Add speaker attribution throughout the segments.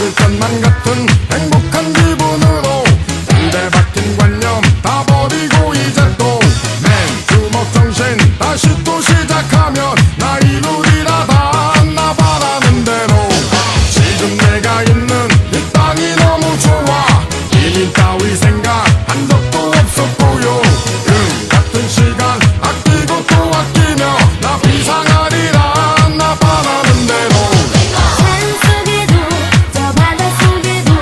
Speaker 1: 있을 것만 같은 행복한 기분으로 군대 박힌 관념 다 버리고 이제 또 맨주먹 정신 다시 또 시작하면 나 이루리라 다 나 바라는 대로 지금 내가 있는 이 땅이 너무 좋아 이민 따위 생각 한 적도 없었고요 금 같은 시간 아끼고 또 아끼며 나 비상하리라 나 바라는 대로
Speaker 2: 산속에도 저 바닷속에도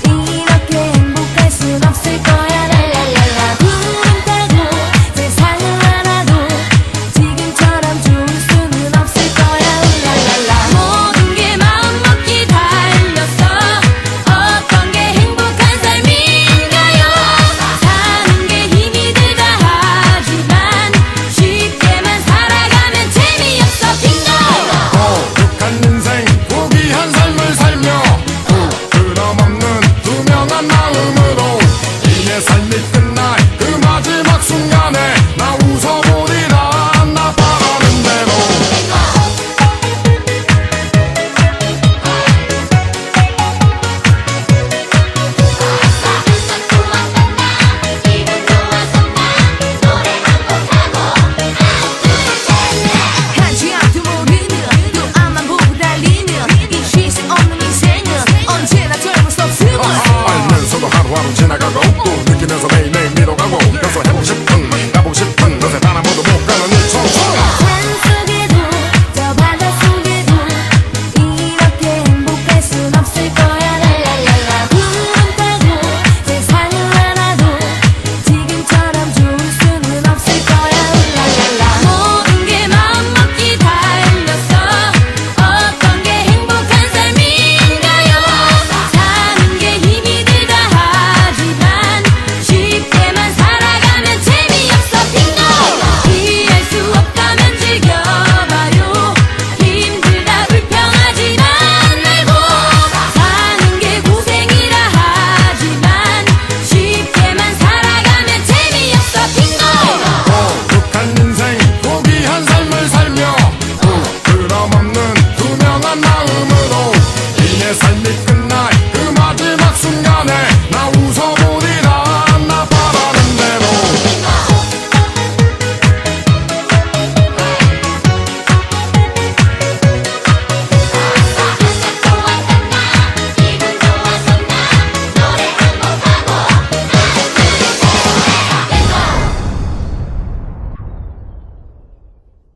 Speaker 2: 이렇게 행복할 순 없을 거야 랄랄랄라 구름 타고 세상을 알아도 지금처럼 좋을 수는 없을 거야 랄랄랄라 모든 게 마음먹기 달렸어 어떤 게 행복한 삶인가요 사는 게 힘이 들다 하지만 쉽게만 살아가면 재미없어 빙고
Speaker 1: 거룩한 인생 포기한 삶을 살며 부끄럼 없는 투명한 마음으로 이내 삶이 끝날 그 마지막 순간에 나 웃어보리라 나 바라는 대로
Speaker 2: 한치 앞도 모르는 또 앞만 보고 달리는 이 쉴 새 없는 인생은 언제나 젊을 수 없음을
Speaker 1: 알면서도 하루하루 지나가고 또 느끼면서 매일매일 밀어가고 그래서 해보고 싶은 가보고 싶은 곳에 단 한 번도 못 가는 이 청춘
Speaker 2: 산속에도 저 바닷속에도 이렇게 행복할 순 없을 거야 랄랄랄라 구름 타고 세상을 알아도 지금처럼 좋을 수는 없을 거야 랄랄랄라 모든 게 마음먹기 달렸어 어떤 게 행복한 삶인가요 사는 게 힘이 들다 하지만 쉽게만 살아가면 재미없어 빙고 피할 수 없다면 즐겨봐요 힘들다 불평하지만 말고 사는 게 고생이라 하지만 쉽게만 살아가면 재미없어 빙고
Speaker 1: 거룩한 인생 포기한 삶을 살며 부끄럼 없는 투명한 마음으로 이내 삶이 끝